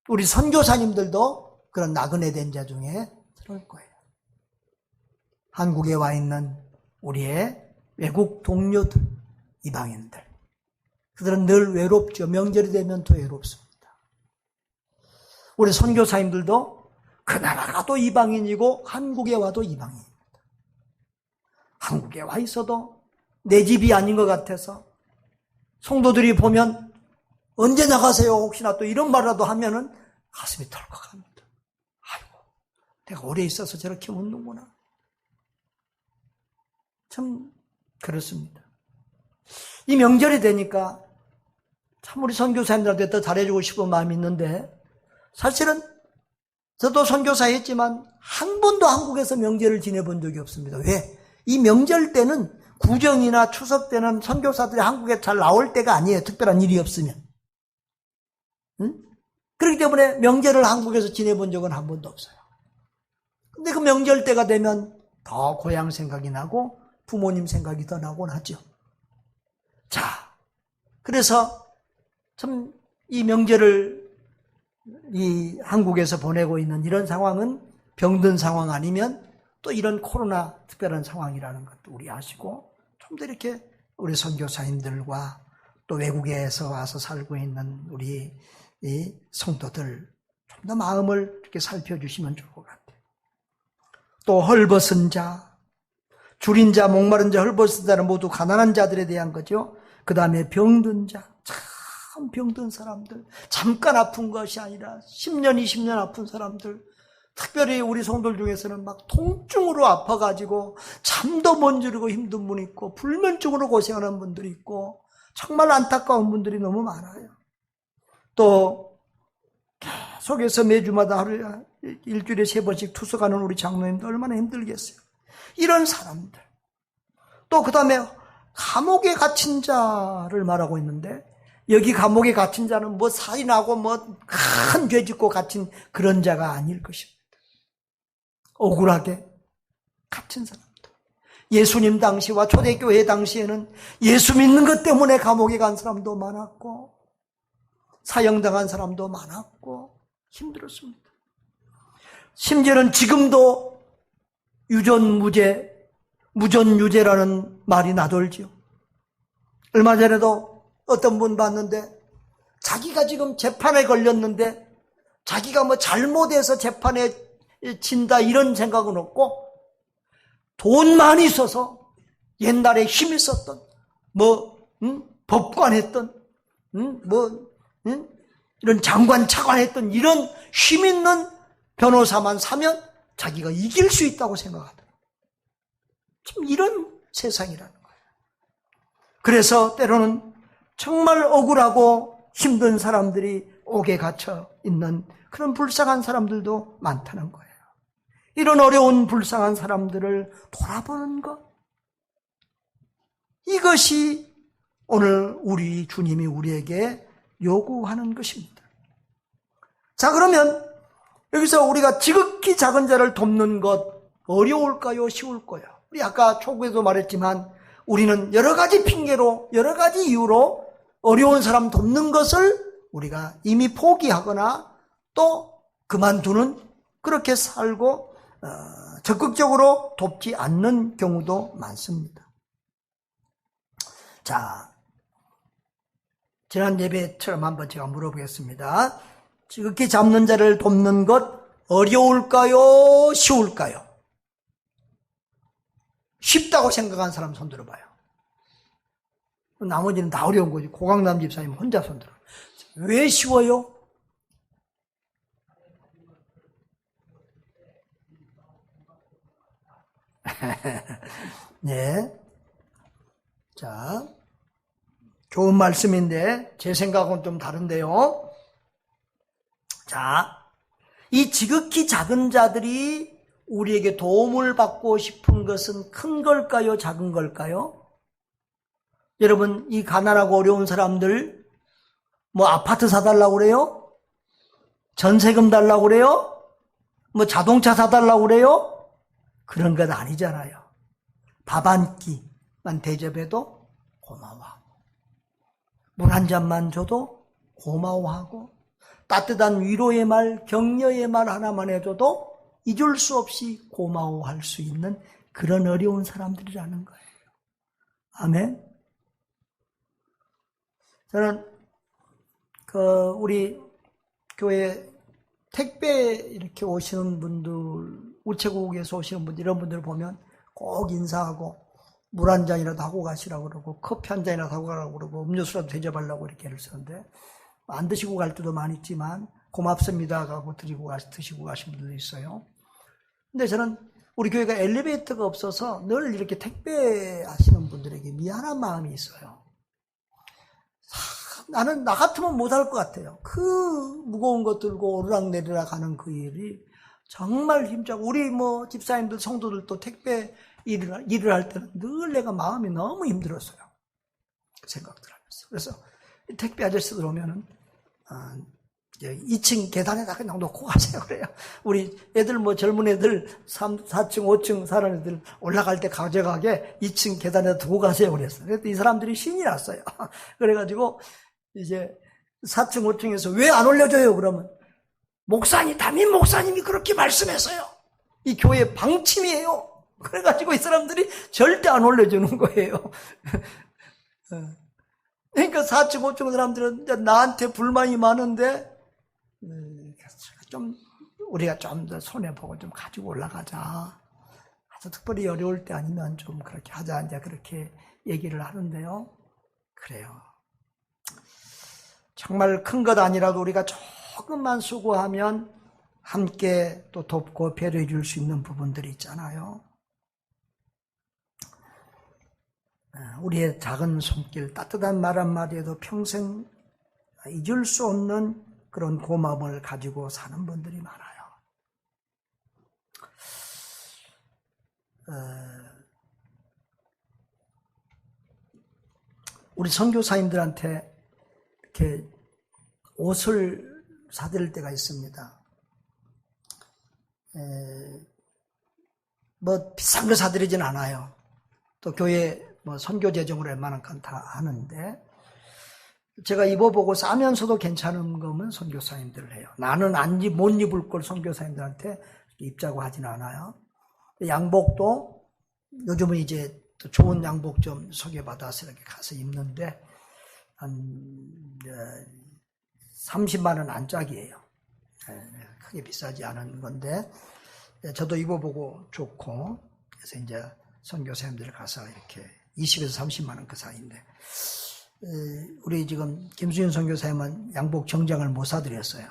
우리 선교사님들도 그런 나그네 된 자 중에 들어올 거예요. 한국에 와 있는 우리의 외국 동료들, 이방인들. 그들은 늘 외롭죠. 명절이 되면 더 외롭습니다. 우리 선교사님들도 그 나라가 또 이방인이고 한국에 와도 이방인입니다. 한국에 와 있어도 내 집이 아닌 것 같아서 성도들이 보면 언제 나가세요? 혹시나 또 이런 말이라도 하면은 가슴이 덜컥합니다. 아이고, 내가 오래 있어서 저렇게 묻는구나. 참 그렇습니다. 이 명절이 되니까 참 우리 선교사님들한테 더 잘해주고 싶은 마음이 있는데 사실은 저도 선교사 했지만 한 번도 한국에서 명절을 지내본 적이 없습니다. 왜? 이 명절 때는 구정이나 추석 때는 선교사들이 한국에 잘 나올 때가 아니에요. 특별한 일이 없으면. 응? 그렇기 때문에 명절을 한국에서 지내본 적은 한 번도 없어요. 근데 그 명절 때가 되면 더 고향 생각이 나고 부모님 생각이 더 나곤 하죠. 자, 그래서 참 이 명절을 이 한국에서 보내고 있는 이런 상황은 병든 상황 아니면 또 이런 코로나 특별한 상황이라는 것도 우리 아시고 좀 더 이렇게 우리 선교사님들과 또 외국에서 와서 살고 있는 우리 이 성도들 좀 더 마음을 이렇게 살펴주시면 좋을 것 같아요. 또 헐벗은 자, 줄인 자, 목마른 자, 헐벗은 자는 모두 가난한 자들에 대한 거죠. 그 다음에 병든 자, 참 참 병든 사람들, 잠깐 아픈 것이 아니라 10년, 20년 아픈 사람들, 특별히 우리 성도들 중에서는 막 통증으로 아파가지고 잠도 못 이루고 힘든 분 있고 불면증으로 고생하는 분들이 있고 정말 안타까운 분들이 너무 많아요. 또 계속해서 매주마다 하루에 일주일에 3번씩 투석하는 우리 장로님도 얼마나 힘들겠어요. 이런 사람들. 또 그 다음에 감옥에 갇힌 자를 말하고 있는데 여기 감옥에 갇힌 자는 뭐 살인하고 뭐 큰 죄 짓고 갇힌 그런 자가 아닐 것입니다. 억울하게 갇힌 사람들. 예수님 당시와 초대교회 당시에는 예수 믿는 것 때문에 감옥에 간 사람도 많았고 사형당한 사람도 많았고 힘들었습니다. 심지어는 지금도 유전무죄, 무전유죄라는 말이 나돌지요. 얼마 전에도 어떤 분 봤는데 자기가 지금 재판에 걸렸는데 자기가 뭐 잘못해서 재판에 진다 이런 생각은 없고 돈 많이 써서 옛날에 힘 있었던 법관 했던 이런 장관 차관 했던 이런 힘 있는 변호사만 사면 자기가 이길 수 있다고 생각하더라고요. 참 이런 세상이라는 거예요. 그래서 때로는 정말 억울하고 힘든 사람들이 옥에 갇혀 있는 그런 불쌍한 사람들도 많다는 거예요. 이런 어려운 불쌍한 사람들을 돌아보는 것, 이것이 오늘 우리 주님이 우리에게 요구하는 것입니다. 자, 그러면 여기서 우리가 지극히 작은 자를 돕는 것 어려울까요? 쉬울까요? 우리 아까 초구에도 말했지만 우리는 여러 가지 핑계로 여러 가지 이유로 어려운 사람 돕는 것을 우리가 이미 포기하거나 또 그만두는 그렇게 살고 적극적으로 돕지 않는 경우도 많습니다. 자, 지난 예배처럼 한번 제가 물어보겠습니다. 지극히 잡는 자를 돕는 것 어려울까요? 쉬울까요? 쉽다고 생각하는 사람 손 들어봐요. 나머지는 다 어려운 거지. 고강남 집사님 혼자 손 들어. 왜 쉬워요? 네. 자, 좋은 말씀인데 제 생각은 좀 다른데요. 자, 이 지극히 작은 자들이 우리에게 도움을 받고 싶은 것은 큰 걸까요? 작은 걸까요? 여러분, 이 가난하고 어려운 사람들 뭐 아파트 사달라고 그래요? 전세금 달라고 그래요? 뭐 자동차 사달라고 그래요? 그런 건 아니잖아요. 밥 한 끼만 대접해도 고마워하고 물 한 잔만 줘도 고마워하고 따뜻한 위로의 말, 격려의 말 하나만 해줘도 잊을 수 없이 고마워할 수 있는 그런 어려운 사람들이라는 거예요. 아멘. 저는 우리 교회 택배 이렇게 오시는 분들, 우체국에서 오시는 분들, 이런 분들 보면 꼭 인사하고 물 한 잔이라도 하고 가시라고 그러고 커피 한 잔이라도 하고 가라고 그러고 음료수라도 대접하려고 이렇게 애를 쓰는데 안 드시고 갈 때도 많이 있지만 고맙습니다 하고 드시고 가신 분들도 있어요. 근데 저는 우리 교회가 엘리베이터가 없어서 늘 이렇게 택배 하시는 분들에게 미안한 마음이 있어요. 나는 나 같으면 못할 것 같아요. 그 무거운 것 들고 오르락내리락 하는 그 일이 정말 힘들고 우리 뭐 집사님들 성도들도 택배 일을 할 때는 늘 내가 마음이 너무 힘들었어요. 그 생각들 하면서. 그래서 택배 아저씨들 오면은 2층 계단에다 그냥 놓고 가세요 그래요. 우리 애들 뭐 젊은 애들 4층 5층 사는 애들 올라갈 때 가져가게 2층 계단에다 두고 가세요 그랬어요. 그랬더니 이 사람들이 신이 났어요. 그래가지고 이제 4층 5층에서 왜 안 올려줘요 그러면 담임 목사님이 그렇게 말씀했어요. 이 교회 방침이에요. 그래가지고 이 사람들이 절대 안 올려주는 거예요. 그러니까 4층 5층 사람들은 나한테 불만이 많은데 좀 우리가 좀 더 손해보고 좀 가지고 올라가자. 아주 특별히 어려울 때 아니면 좀 그렇게 하자. 이제 그렇게 얘기를 하는데요. 그래요. 정말 큰 것 아니라도 우리가 조금만 수고하면 함께 또 돕고 배려해 줄 수 있는 부분들이 있잖아요. 우리의 작은 손길, 따뜻한 말 한마디에도 평생 잊을 수 없는 그런 고마움을 가지고 사는 분들이 많아요. 우리 선교사님들한테 이렇게 옷을 사드릴 때가 있습니다. 뭐 비싼 거 사드리진 않아요. 또 교회 뭐 선교 재정으로 웬만한 건 다 하는데, 제가 입어보고 싸면서도 괜찮은 거면 선교사님들을 해요. 나는 못 입을 걸 선교사님들한테 입자고 하진 않아요. 양복도 요즘은 이제 또 좋은 양복 좀 소개받아서 이렇게 가서 입는데 한 30만 원 안짝이에요. 크게 비싸지 않은 건데 저도 입어보고 좋고, 그래서 이제 선교사님들 가서 이렇게 20에서 30만 원 그 사이인데, 우리 지금 김수윤 선교사님은 양복 정장을 못 사드렸어요.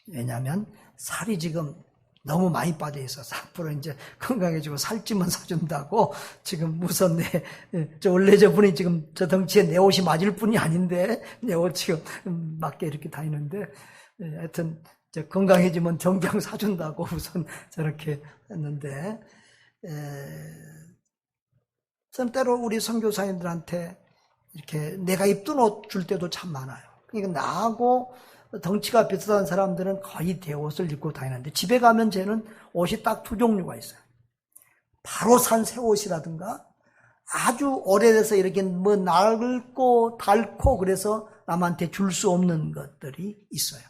왜냐하면 살이 지금 너무 많이 빠져 있어서 앞으로 이제 건강해지고 살찌면 사준다고 지금 무섭네. 원래 저분이 지금 저 덩치에 내 옷이 맞을 뿐이 아닌데 내 옷 지금 맞게 이렇게 다니는데, 하여튼 건강해지면 정장 사준다고 우선 저렇게 했는데, 전 때로 우리 선교사님들한테 이렇게 내가 입던 옷 줄 때도 참 많아요. 그러니까 나하고 덩치가 비슷한 사람들은 거의 대옷을 입고 다니는데, 집에 가면 쟤는 옷이 딱 두 종류가 있어요. 바로 산 새 옷이라든가 아주 오래돼서 이렇게 뭐 낡고 닳고 그래서 남한테 줄 수 없는 것들이 있어요.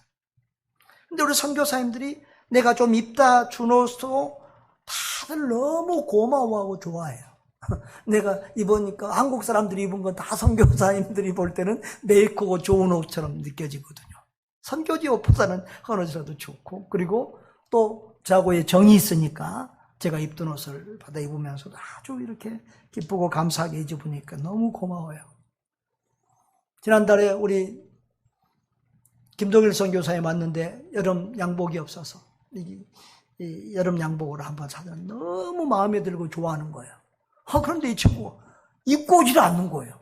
근데 우리 선교사님들이 내가 좀 입다 준 옷도 다들 너무 고마워하고 좋아해요. 내가 입으니까 한국 사람들이 입은 건 다 선교사님들이 볼 때는 메이크고 좋은 옷처럼 느껴지거든요. 선교지 옷보다는 어느 옷이라도 좋고, 그리고 또 저하고의 정이 있으니까 제가 입던 옷을 받아 입으면서도 아주 이렇게 기쁘고 감사하게 입으니까 너무 고마워요. 지난달에 우리 김동일 선교사에 왔는데 여름 양복이 없어서 이 여름 양복으로 한번 사면 너무 마음에 들고 좋아하는 거예요. 그런데 이 친구가 입고 오지도 않는 거예요.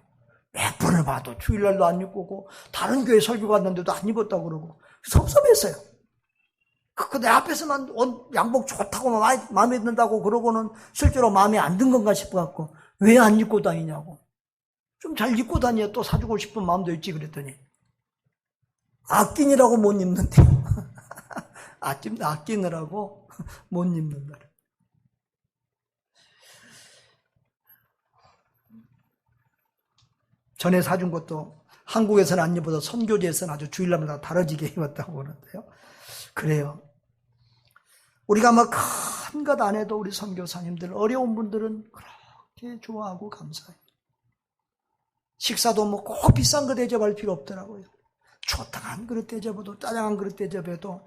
몇 번을 봐도 주일날도 안 입고 오고 다른 교회 설교 갔는데도 안 입었다고 그러고 섭섭했어요. 내 앞에서만 양복 좋다고 마음에 든다고 그러고는 실제로 마음에 안 든 건가 싶어갖고 왜 안 입고 다니냐고. 좀 잘 입고 다녀야 또 사주고 싶은 마음도 있지 그랬더니 아끼느라고 못 입는데요. 아끼느라고 못 입는다. 전에 사준 것도 한국에서는 안 입어도 선교지에서는 아주 주일날마다 다뤄지게 입었다고 그러는데요. 그래요. 우리가 뭐 큰 것 안 해도 우리 선교사님들, 어려운 분들은 그렇게 좋아하고 감사해요. 식사도 뭐 꼭 비싼 거 대접할 필요 없더라고요. 좋다 한 그릇 대접해도, 짜장 한 그릇 대접해도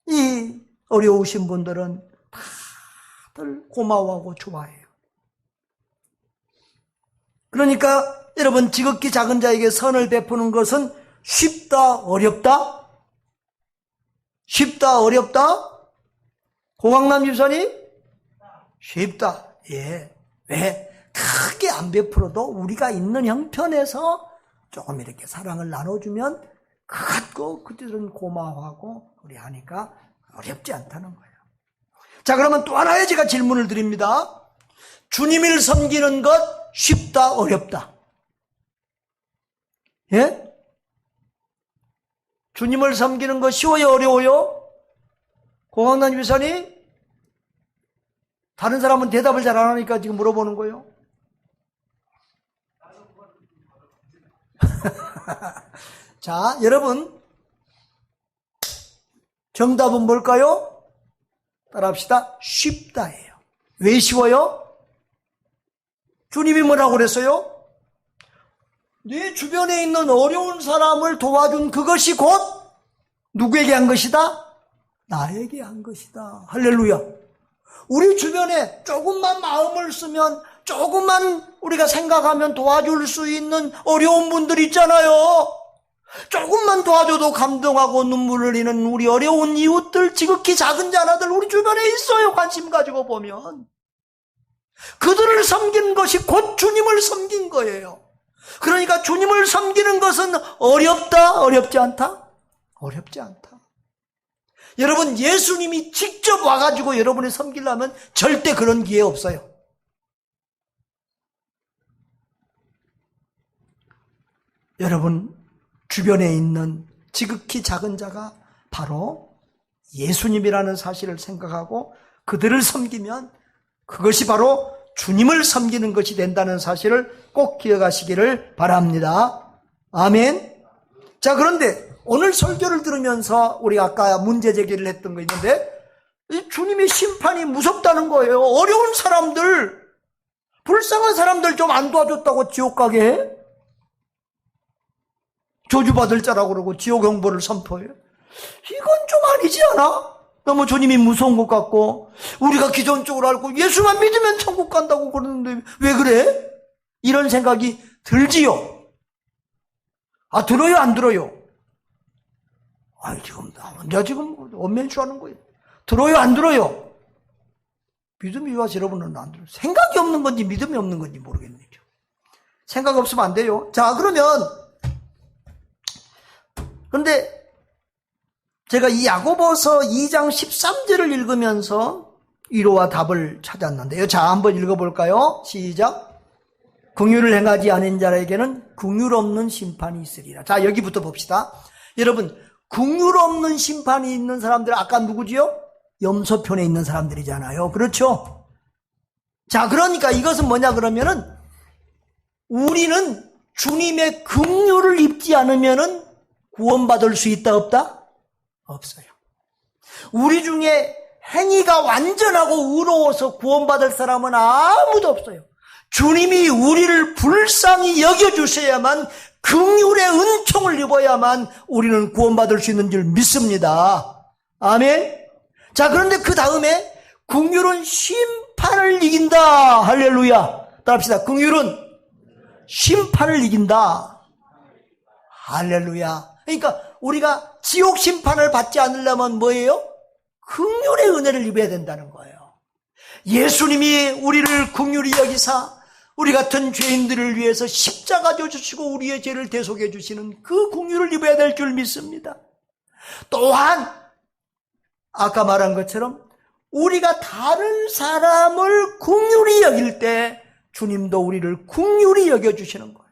이 어려우신 분들은 다들 고마워하고 좋아해요. 그러니까 여러분, 지극히 작은 자에게 선을 베푸는 것은 쉽다, 어렵다? 쉽다, 어렵다? 공항남 집사님? 쉽다. 예. 왜? 크게 안 베풀어도 우리가 있는 형편에서 조금 이렇게 사랑을 나눠주면 그것도 그들은 고마워하고 우리 하니까 어렵지 않다는 거예요. 자, 그러면 또 하나의 제가 질문을 드립니다. 주님을 섬기는 것 쉽다, 어렵다? 예? 주님을 섬기는 거 쉬워요, 어려워요? 공항남 집사님? 다른 사람은 대답을 잘 안 하니까 지금 물어보는 거예요. 자, 여러분, 정답은 뭘까요? 따라합시다. 쉽다예요. 왜 쉬워요? 주님이 뭐라고 그랬어요? 네 주변에 있는 어려운 사람을 도와준 그것이 곧 누구에게 한 것이다? 나에게 한 것이다. 할렐루야. 우리 주변에 조금만 마음을 쓰면, 조금만 우리가 생각하면 도와줄 수 있는 어려운 분들 있잖아요. 조금만 도와줘도 감동하고 눈물을 흘리는 우리 어려운 이웃들, 지극히 작은 자나들 우리 주변에 있어요. 관심 가지고 보면. 그들을 섬긴 것이 곧 주님을 섬긴 거예요. 그러니까 주님을 섬기는 것은 어렵다? 어렵지 않다? 어렵지 않다. 여러분, 예수님이 직접 와가지고 여러분을 섬기려면 절대 그런 기회 없어요. 여러분 주변에 있는 지극히 작은 자가 바로 예수님이라는 사실을 생각하고 그들을 섬기면 그것이 바로 주님을 섬기는 것이 된다는 사실을 꼭 기억하시기를 바랍니다. 아멘. 자, 그런데 오늘 설교를 들으면서 우리가 아까 문제 제기를 했던 거 있는데, 이 주님의 심판이 무섭다는 거예요. 어려운 사람들, 불쌍한 사람들 좀 안 도와줬다고 지옥 가게 해? 저주받을 자라고 그러고 지옥 형벌을 선포해요. 이건 좀 아니지 않아? 너무 주님이 무서운 것 같고, 우리가 기존적으로 알고 예수만 믿으면 천국 간다고 그러는데 왜 그래? 이런 생각이 들지요. 아, 들어요 안 들어요? 아, 지금 나 혼자 지금 원맨쇼하는 거예요. 들어요 안 들어요? 믿음이 와서 여러분은 안 들어요. 생각이 없는 건지 믿음이 없는 건지 모르겠네요. 생각 없으면 안 돼요. 자, 그런데 제가 이 야고보서 2장 13절을 읽으면서 위로와 답을 찾았는데요. 자, 한번 읽어볼까요? 시작. 긍휼을 행하지 않은 자에게는 긍휼 없는 심판이 있으리라. 자, 여기부터 봅시다. 여러분, 긍휼 없는 심판이 있는 사람들 아까 누구지요? 염소편에 있는 사람들이잖아요. 그렇죠? 자, 그러니까 이것은 뭐냐 그러면은 우리는 주님의 긍휼을 입지 않으면은 구원받을 수 있다 없다? 없어요. 우리 중에 행위가 완전하고 의로워서 구원받을 사람은 아무도 없어요. 주님이 우리를 불쌍히 여겨주셔야만, 긍휼의 은총을 입어야만 우리는 구원받을 수 있는 줄 믿습니다. 아멘. 자, 그런데 그 다음에 긍휼은 심판을 이긴다. 할렐루야. 따라합시다. 긍휼은 심판을 이긴다. 할렐루야. 그러니까 우리가 지옥 심판을 받지 않으려면 뭐예요? 긍휼의 은혜를 입어야 된다는 거예요. 예수님이 우리를 긍휼히 여기사 우리 같은 죄인들을 위해서 십자가 져 주시고 우리의 죄를 대속해 주시는 그 긍휼을 입어야 될 줄 믿습니다. 또한 아까 말한 것처럼 우리가 다른 사람을 긍휼히 여길 때 주님도 우리를 긍휼히 여겨주시는 거예요.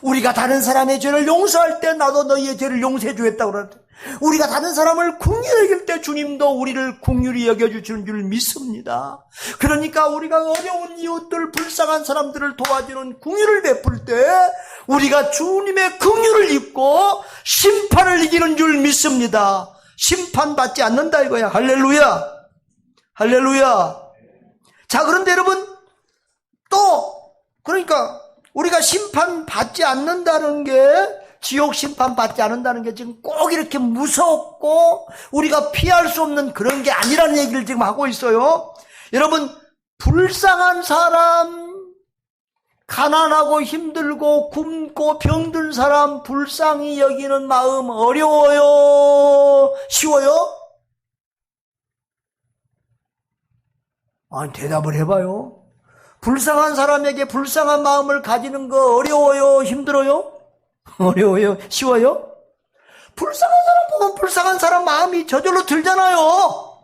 우리가 다른 사람의 죄를 용서할 때 나도 너희의 죄를 용서해 주겠다고 그러는데, 우리가 다른 사람을 긍휼히 여길 때 주님도 우리를 긍휼히 여겨주시는 줄 믿습니다. 그러니까 우리가 어려운 이웃들, 불쌍한 사람들을 도와주는 긍휼을 베풀 때 우리가 주님의 긍휼을 입고 심판을 이기는 줄 믿습니다. 심판받지 않는다 이거야. 할렐루야. 할렐루야. 자, 그런데 여러분 또 그러니까 우리가 심판받지 않는다는 게, 지옥 심판받지 않는다는 게 지금 꼭 이렇게 무섭고 우리가 피할 수 없는 그런 게 아니라는 얘기를 지금 하고 있어요. 여러분, 불쌍한 사람, 가난하고 힘들고 굶고 병든 사람 불쌍히 여기는 마음 어려워요? 쉬워요? 아니, 대답을 해봐요. 불쌍한 사람에게 불쌍한 마음을 가지는 거 어려워요? 힘들어요? 어려워요? 쉬워요? 불쌍한 사람 보면 불쌍한 사람 마음이 저절로 들잖아요.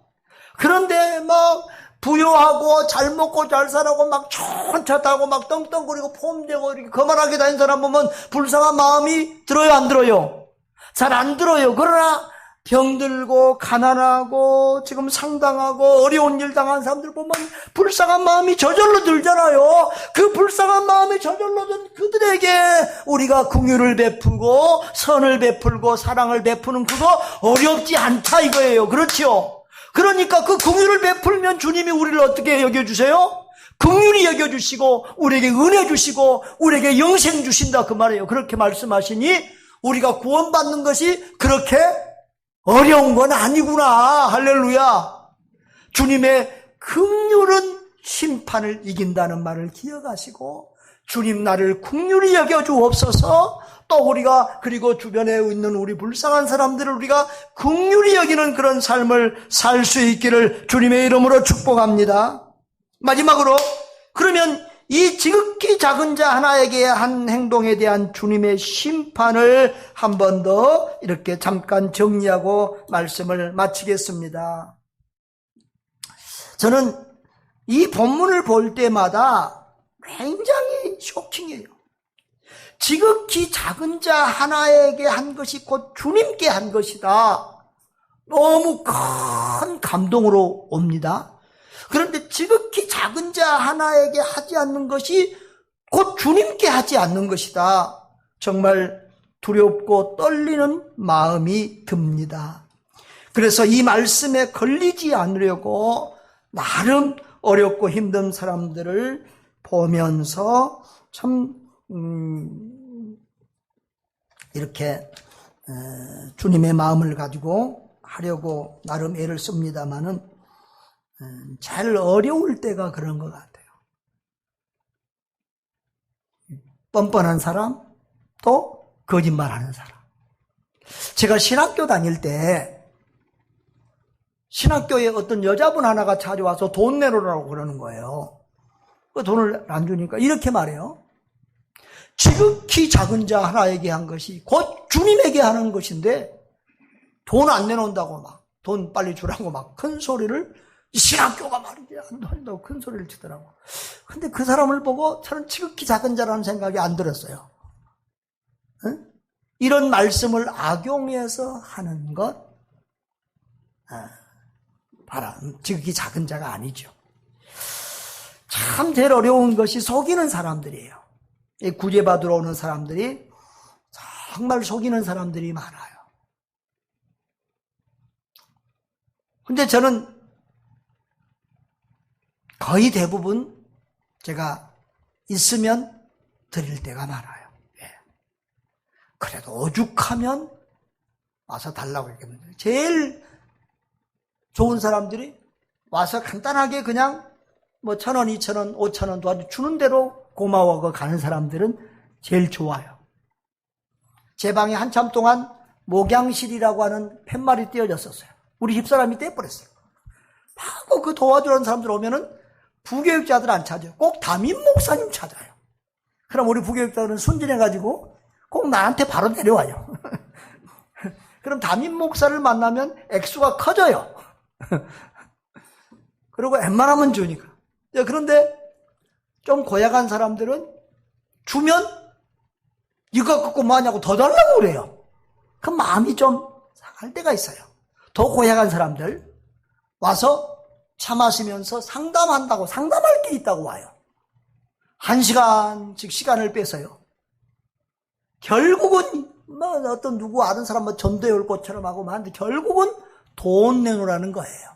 그런데 막 부유하고 잘 먹고 잘 살고 막 좋은 차 타고 막 떵떵거리고 폼되고 이렇게 거만하게 다니는 사람 보면 불쌍한 마음이 들어요? 안 들어요? 잘 안 들어요. 그러나 병들고 가난하고 지금 상당하고 어려운 일 당한 사람들 보면 불쌍한 마음이 저절로 들잖아요. 그 불쌍한 마음이 저절로 든 그들에게 우리가 긍휼을 베풀고 선을 베풀고 사랑을 베푸는 그거 어렵지 않다 이거예요. 그렇죠? 그러니까 그 긍휼을 베풀면 주님이 우리를 어떻게 여겨주세요? 긍휼히 여겨주시고 우리에게 은혜 주시고 우리에게 영생 주신다 그 말이에요. 그렇게 말씀하시니 우리가 구원받는 것이 그렇게 어려운 건 아니구나. 할렐루야. 주님의 긍휼은 심판을 이긴다는 말을 기억하시고 주님 나를 긍휼히 여겨 주옵소서. 또 우리가 그리고 주변에 있는 우리 불쌍한 사람들을 우리가 긍휼히 여기는 그런 삶을 살 수 있기를 주님의 이름으로 축복합니다. 마지막으로 그러면 이 지극히 작은 자 하나에게 한 행동에 대한 주님의 심판을 한 번 더 이렇게 잠깐 정리하고 말씀을 마치겠습니다. 저는 이 본문을 볼 때마다 굉장히 쇼킹해요. 지극히 작은 자 하나에게 한 것이 곧 주님께 한 것이다. 너무 큰 감동으로 옵니다. 그런데 지극히 작은 자 하나에게 하지 않는 것이 곧 주님께 하지 않는 것이다. 정말 두렵고 떨리는 마음이 듭니다. 그래서 이 말씀에 걸리지 않으려고 나름 어렵고 힘든 사람들을 보면서 참 이렇게 주님의 마음을 가지고 하려고 나름 애를 씁니다마는 제일 어려울 때가 그런 것 같아요. 뻔뻔한 사람, 또 거짓말하는 사람. 제가 신학교 다닐 때 신학교에 어떤 여자분 하나가 찾아와서 돈 내놓으라고 그러는 거예요. 그 돈을 안 주니까 이렇게 말해요. 지극히 작은 자 하나에게 한 것이 곧 주님에게 하는 것인데 돈 안 내놓는다고 막 돈 빨리 주라고 막 큰 소리를 신학교가 말이지 안 된다고 큰 소리를 치더라고. 근데 그 사람을 보고 저는 지극히 작은 자라는 생각이 안 들었어요. 응? 이런 말씀을 악용해서 하는 것 봐라. 지극히 작은 자가 아니죠. 참 제일 어려운 것이 속이는 사람들이에요. 구제받으러 오는 사람들이 정말 속이는 사람들이 많아요. 근데 저는 거의 대부분 제가 있으면 드릴 때가 많아요. 예. 그래도 오죽하면 와서 달라고 했겠는데 제일 좋은 사람들이 와서 간단하게 그냥 뭐 1,000원, 2,000원, 5,000원 도와주 주는 대로 고마워하고 가는 사람들은 제일 좋아요. 제 방에 한참 동안 목양실이라고 하는 팻말이 띄어졌었어요. 우리 집사람이 떼버렸어요. 하고 그 도와주는 사람들 오면은 부교육자들 안 찾아요. 꼭 담임 목사님 찾아요. 그럼 우리 부교육자들은 순진해가지고 꼭 나한테 바로 내려와요. 그럼 담임 목사를 만나면 액수가 커져요. 그리고 웬만하면 주니까. 그런데 좀 고약한 사람들은 주면 이거 갖고 뭐하냐고 더 달라고 그래요. 그 마음이 좀 상할 때가 있어요. 더 고약한 사람들 와서 차 마시면서 상담한다고 상담할 게 있다고 와요. 1시간씩 시간을 뺏어요. 결국은 뭐 어떤 누구 아는 사람 뭐 전도에 올 것처럼 하고 하는데 결국은 돈 내놓으라는 거예요.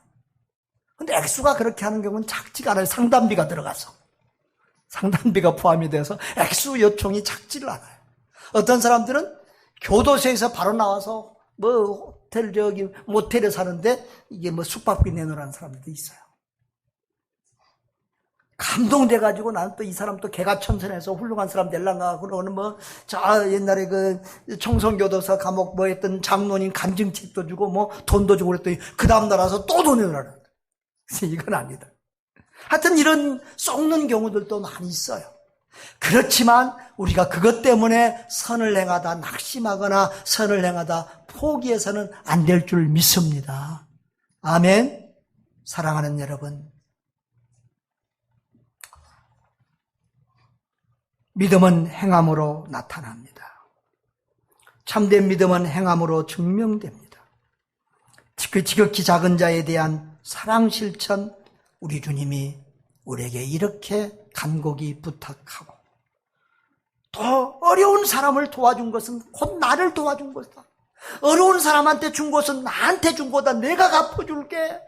근데 액수가 그렇게 하는 경우는 작지가 않아요. 상담비가 들어가서. 상담비가 포함이 돼서 액수 요청이 작지를 않아요. 어떤 사람들은 교도소에서 바로 나와서 뭐 호텔 모텔에 사는데 이게 뭐 숙박비 내놓으라는 사람들도 있어요. 감동돼가지고 나는 또 이 사람 또 개가천선해서 훌륭한 사람 될란가 그러는 옛날에 그 청송교도소 감옥 뭐 했던 장로님 간증책도 주고 뭐 돈도 주고 그랬더니 그 다음날 와서 또 돈 내놓으라는 거예요. 이건 아니다. 하여튼 이런 썩는 경우들도 많이 있어요. 그렇지만 우리가 그것 때문에 선을 행하다 낙심하거나 선을 행하다 포기해서는 안 될 줄 믿습니다. 아멘. 사랑하는 여러분, 믿음은 행함으로 나타납니다. 참된 믿음은 행함으로 증명됩니다. 그 지극히 작은 자에 대한 사랑 실천, 우리 주님이 우리에게 이렇게 간곡히 부탁하고 더 어려운 사람을 도와준 것은 곧 나를 도와준 것이다. 어려운 사람한테 준 것은 나한테 준 거다. 내가 갚아줄게.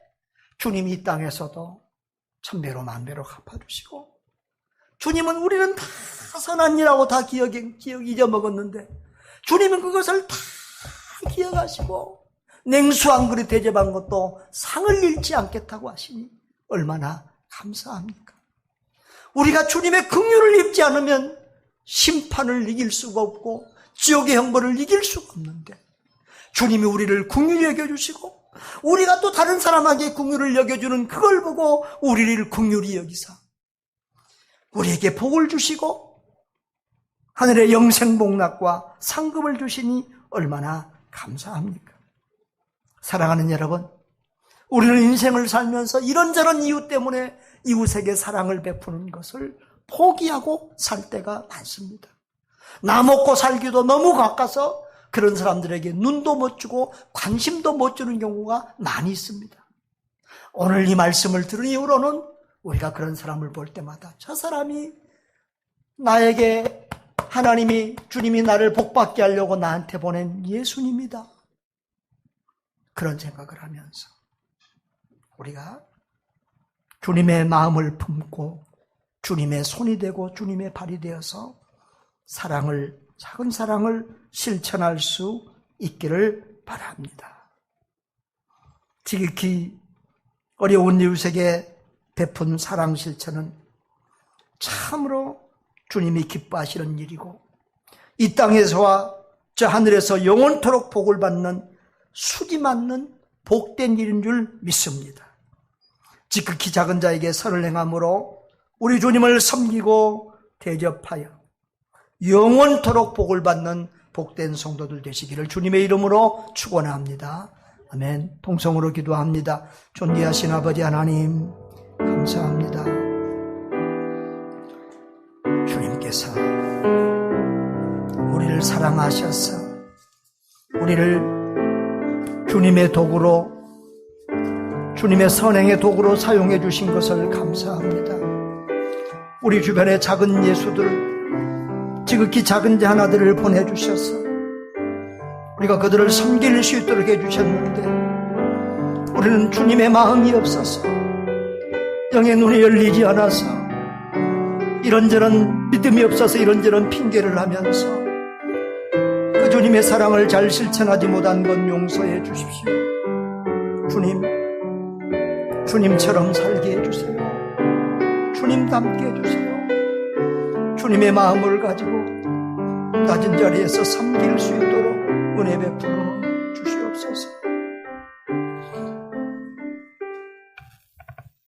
주님이 이 땅에서도 천배로 만배로 갚아주시고, 주님은 우리는 다 선한 일하고 다 기억 잊어먹었는데 주님은 그것을 다 기억하시고 냉수 한 그릇 대접한 것도 상을 잃지 않겠다고 하시니 얼마나 감사합니까? 우리가 주님의 긍휼을 입지 않으면 심판을 이길 수가 없고 지옥의 형벌을 이길 수가 없는데, 주님이 우리를 긍휼히 여겨주시고 우리가 또 다른 사람에게 긍휼을 여겨주는 그걸 보고 우리를 긍휼히 여기사 우리에게 복을 주시고 하늘의 영생복락과 상급을 주시니 얼마나 감사합니까? 사랑하는 여러분, 우리는 인생을 살면서 이런저런 이유 때문에 이웃에게 사랑을 베푸는 것을 포기하고 살 때가 많습니다. 나 먹고 살기도 너무 가까워서 그런 사람들에게 눈도 못 주고 관심도 못 주는 경우가 많이 있습니다. 오늘 이 말씀을 들은 이후로는 우리가 그런 사람을 볼 때마다 저 사람이 나에게 하나님이, 주님이 나를 복받게 하려고 나한테 보낸 예수님이다, 그런 생각을 하면서 우리가 주님의 마음을 품고 주님의 손이 되고 주님의 발이 되어서 사랑을, 작은 사랑을 실천할 수 있기를 바랍니다. 지극히 어려운 이웃에게 베푼 사랑 실천은 참으로 주님이 기뻐하시는 일이고 이 땅에서와 저 하늘에서 영원토록 복을 받는 수지 맞는 복된 일인 줄 믿습니다. 지극히 작은 자에게 선을 행함으로 우리 주님을 섬기고 대접하여 영원토록 복을 받는 복된 성도들 되시기를 주님의 이름으로 축원합니다. 아멘. 통성으로 기도합니다. 존귀하신 아버지 하나님, 감사합니다. 주님께서 우리를 사랑하셔서 우리를 주님의 도구로, 주님의 선행의 도구로 사용해 주신 것을 감사합니다. 우리 주변의 작은 예수들, 지극히 작은 자 하나들을 보내주셔서 우리가 그들을 섬길 수 있도록 해주셨는데, 우리는 주님의 마음이 없어서, 영의 눈이 열리지 않아서, 이런저런 믿음이 없어서 이런저런 핑계를 하면서 그 주님의 사랑을 잘 실천하지 못한 건 용서해 주십시오. 주님처럼 살게 해주세요. 주님 닮게 해주세요. 주님의 마음을 가지고 낮은 자리에서 섬길 수 있도록 은혜 베풀어 주시옵소서.